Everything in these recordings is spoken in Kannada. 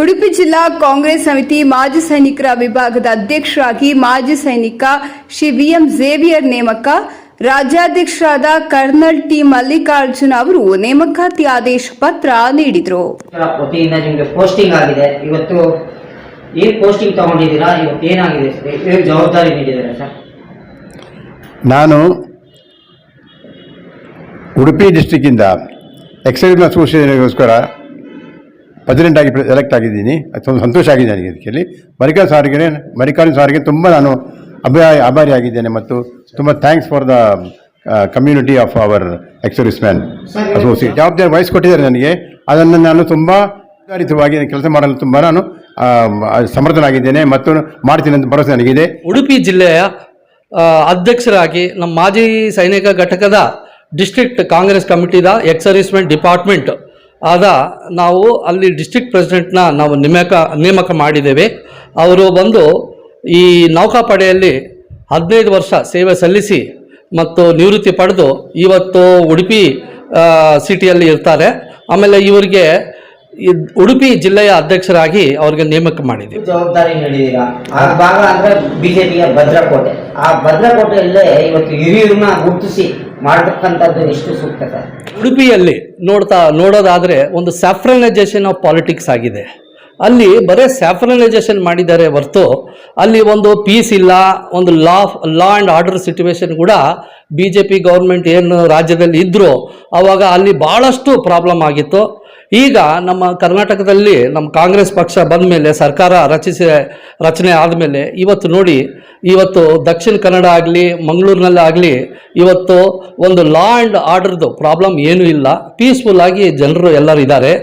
ಉಡುಪಿ ಜಿಲ್ಲಾ ಕಾಂಗ್ರೆಸ್ ಸಮಿತಿ ಮಾಜಿ ಸೈನಿಕರ ವಿಭಾಗದ ಅಧ್ಯಕ್ಷರಾಗಿ ಮಾಜಿ ಸೈನಿಕ ಶ್ರೀ ವಿಎಂ ಝೇವಿಯರ್ ನೇಮಕ. ರಾಜ್ಯಾಧ್ಯಕ್ಷರಾದ ಕರ್ನಲ್ ಟಿ ಮಲ್ಲಿಕಾರ್ಜುನ್ ಅವರು ನೇಮಕಾತಿ ಆದೇಶ ಪತ್ರ ನೀಡಿದರು. ವತಿಯಿಂದ ನಿಮಗೆ ಪೋಸ್ಟಿಂಗ್ ಆಗಿದೆ. ಇವತ್ತು ಏನು ಪೋಸ್ಟಿಂಗ್ ತಗೊಂಡಿದ್ದೀರಾ, ಇವತ್ತು ಏನಾಗಿದೆ, ಏನು ಜವಾಬ್ದಾರಿ ನೀಡಿದ್ದಾರೆ ಸರ್? ನಾನು ಉಡುಪಿ ಡಿಸ್ಟ್ರಿಕ್ಕಿಂದ ಎಕ್ಸೈಸ್ ಅಸೋಸಿಯೇಷನ್ಗೋಸ್ಕರ ಪ್ರೆಸಿಡೆಂಟ್ ಆಗಿ ಎಲೆಕ್ಟ್ ಆಗಿದ್ದೀನಿ. ಅದು ಸಂತೋಷ ಆಗಿದೆ ನನಗೆ. ಇದಕ್ಕೆ ಮಲ್ಲಿಕಾರ್ಜುನ್ ಸಾರಿಗೆ ತುಂಬ ನಾನು ಆಭಾರಿಯಾಗಿದ್ದೇನೆ ಮತ್ತು ತುಂಬ thanks for the community of our ex-service man associate. ಜವಾಬ್ದಾರಿ ವಹಿಸಿಕೊಟ್ಟಿದ್ದಾರೆ ನನಗೆ. ಅದನ್ನು ನಾನು ತುಂಬ ಸುಧಾರಿತವಾಗಿ ಕೆಲಸ ಮಾಡಲು ತುಂಬ ನಾನು ಸಮರ್ಥನಾಗಿದ್ದೇನೆ ಮತ್ತು ಮಾಡ್ತೀನಿ ಅಂತ ಭರವಸೆ ನನಗಿದೆ. ಉಡುಪಿ ಜಿಲ್ಲೆಯ ಅಧ್ಯಕ್ಷರಾಗಿ ನಮ್ಮ ಮಾಜಿ ಸೈನಿಕ ಘಟಕದ ಡಿಸ್ಟ್ರಿಕ್ಟ್ ಕಾಂಗ್ರೆಸ್ ಕಮಿಟಿದ ಎಕ್ಸ್ ಸರ್ವಿಸ್ಮೆನ್ ಡಿಪಾರ್ಟ್ಮೆಂಟ್ ಆದ ನಾವು ಅಲ್ಲಿ ಡಿಸ್ಟ್ರಿಕ್ಟ್ ಪ್ರೆಸಿಡೆಂಟ್ನ ನಾವು ನೇಮಕ ಮಾಡಿದ್ದೇವೆ. ಅವರು ಬಂದು ಈ ನೌಕಾಪಡೆಯಲ್ಲಿ 15 ವರ್ಷ ಸೇವೆ ಸಲ್ಲಿಸಿ ಮತ್ತು ನಿವೃತ್ತಿ ಪಡೆದು ಇವತ್ತು ಉಡುಪಿ ಸಿಟಿಯಲ್ಲಿ ಇರ್ತಾರೆ. ಆಮೇಲೆ ಇವರಿಗೆ ಉಡುಪಿ ಜಿಲ್ಲೆಯ ಅಧ್ಯಕ್ಷರಾಗಿ ಅವ್ರಿಗೆ ನೇಮಕ ಮಾಡಿದ್ದೀವಿ. ಜವಾಬ್ದಾರಿ ನೀಡಿದ್ದೀರಾ. ಆ ಭಾಗ ಅಂದ್ರೆ ಬಿಜೆಪಿಯ ಭದ್ರಕೋಟೆ. ಆ ಭದ್ರಕೋಟೆಯಲ್ಲೇ ಇವತ್ತು ಹಿರಿಯರನ್ನ ಗುರುತಿಸಿ ಮಾಡತಕ್ಕಂಥದ್ದು ಎಷ್ಟು ಸೂಕ್ತ ಸರ್? ಉಡುಪಿಯಲ್ಲಿ ನೋಡೋದಾದರೆ ಒಂದು ಸ್ಯಾಫ್ರನೈಜೇಷನ್ ಆಫ್ ಪಾಲಿಟಿಕ್ಸ್ ಆಗಿದೆ. ಅಲ್ಲಿ ಬರೀ ಸ್ಯಾಫ್ರನೈಜೇಷನ್ ಮಾಡಿದ್ದಾರೆ ಹೊರತು ಅಲ್ಲಿ ಒಂದು ಪೀಸ್ ಇಲ್ಲ, ಒಂದು ಲಾ ಆ್ಯಂಡ್ ಆರ್ಡರ್ ಸಿಚುವೇಶನ್ ಕೂಡ BJP ಗೌರ್ಮೆಂಟ್ ಏನು ರಾಜ್ಯದಲ್ಲಿ ಇದ್ದರೂ ಆವಾಗ ಅಲ್ಲಿ ಭಾಳಷ್ಟು ಪ್ರಾಬ್ಲಮ್ ಆಗಿತ್ತು. ಈಗ ನಮ್ಮ ಕರ್ನಾಟಕದಲ್ಲಿ ನಮ್ಮ ಕಾಂಗ್ರೆಸ್ ಪಕ್ಷ ಬಂದ ಮೇಲೆ ಸರ್ಕಾರ ರಚನೆ ಆದಮೇಲೆ ಇವತ್ತು ನೋಡಿ, ಇವತ್ತು ದಕ್ಷಿಣ ಕನ್ನಡ ಆಗಲಿ ಮಂಗಳೂರಿನಲ್ಲಿ ಆಗಲಿ ಇವತ್ತು ಒಂದು ಲಾ ಆ್ಯಂಡ್ ಆರ್ಡರ್ದು ಪ್ರಾಬ್ಲಮ್ ಏನೂ ಇಲ್ಲ. ಪೀಸ್ಫುಲ್ಲಾಗಿ ಜನರು ಎಲ್ಲರೂ ಇದ್ದಾರೆ.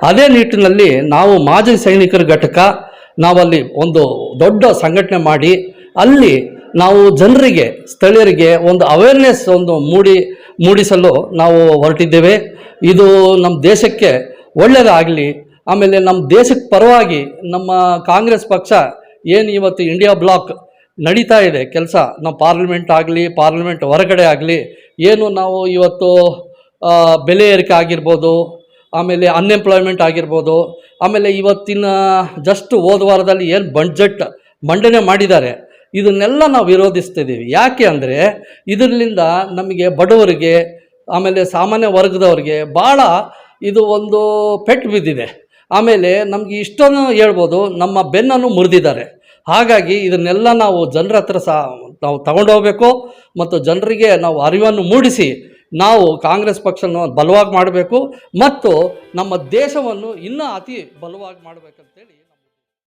ಅದೇ ನಿಟ್ಟಿನಲ್ಲಿ ನಾವು ಮಾಜಿ ಸೈನಿಕರ ಘಟಕ ನಾವಲ್ಲಿ ಒಂದು ದೊಡ್ಡ ಸಂಘಟನೆ ಮಾಡಿ ಅಲ್ಲಿ ನಾವು ಜನರಿಗೆ ಸ್ಥಳೀಯರಿಗೆ ಒಂದು ಅವೇರ್ನೆಸ್ ಮೂಡಿಸಲು ನಾವು ಹೊರಟಿದ್ದೇವೆ. ಇದು ನಮ್ಮ ದೇಶಕ್ಕೆ ಒಳ್ಳೆಯದಾಗಲಿ. ಆಮೇಲೆ ನಮ್ಮ ದೇಶಕ್ಕೆ ಪರವಾಗಿ ನಮ್ಮ ಕಾಂಗ್ರೆಸ್ ಪಕ್ಷ ಏನು ಇವತ್ತು ಇಂಡಿಯಾ ಬ್ಲಾಕ್ ನಡೀತಾ ಇದೆ ಕೆಲಸ, ನಮ್ಮ ಪಾರ್ಲಿಮೆಂಟ್ ಆಗಲಿ ಪಾರ್ಲಿಮೆಂಟ್ ಹೊರಗಡೆ ಆಗಲಿ ಏನು ನಾವು ಇವತ್ತು ಬೆಲೆ ಏರಿಕೆ ಆಗಿರ್ಬೋದು, ಆಮೇಲೆ ಅನ್ಎಂಪ್ಲಾಯ್ಮೆಂಟ್ ಆಗಿರ್ಬೋದು, ಆಮೇಲೆ ಇವತ್ತಿನ ಜಸ್ಟ್ ಹೋದ ವಾರದಲ್ಲಿ ಏನು ಬಡ್ಜೆಟ್ ಮಂಡನೆ ಮಾಡಿದ್ದಾರೆ ಇದನ್ನೆಲ್ಲ ನಾವು ವಿರೋಧಿಸ್ತಿದ್ದೀವಿ. ಯಾಕೆ ಅಂದರೆ ಇದರಿಂದ ನಮಗೆ ಬಡವರಿಗೆ ಆಮೇಲೆ ಸಾಮಾನ್ಯ ವರ್ಗದವ್ರಿಗೆ ಭಾಳ ಇದು ಒಂದು ಪೆಟ್ಟು ಬಿದ್ದಿದೆ. ಆಮೇಲೆ ನಮಗೆ ಇಷ್ಟನ್ನು ಹೇಳ್ಬೋದು, ನಮ್ಮ ಬೆನ್ನನ್ನು ಮುರಿದಿದ್ದಾರೆ. ಹಾಗಾಗಿ ಇದನ್ನೆಲ್ಲ ನಾವು ಜನರ ಹತ್ರ ನಾವು ತಗೊಂಡೋಗ್ಬೇಕು ಮತ್ತು ಜನರಿಗೆ ನಾವು ಅರಿವನ್ನು ಮೂಡಿಸಿ ನಾವು ಕಾಂಗ್ರೆಸ್ ಪಕ್ಷವನ್ನು ಬಲವಾಗಿ ಮಾಡಬೇಕು ಮತ್ತು ನಮ್ಮ ದೇಶವನ್ನು ಇನ್ನೂ ಅತಿ ಬಲವಾಗಿ ಮಾಡಬೇಕಂತೇಳಿ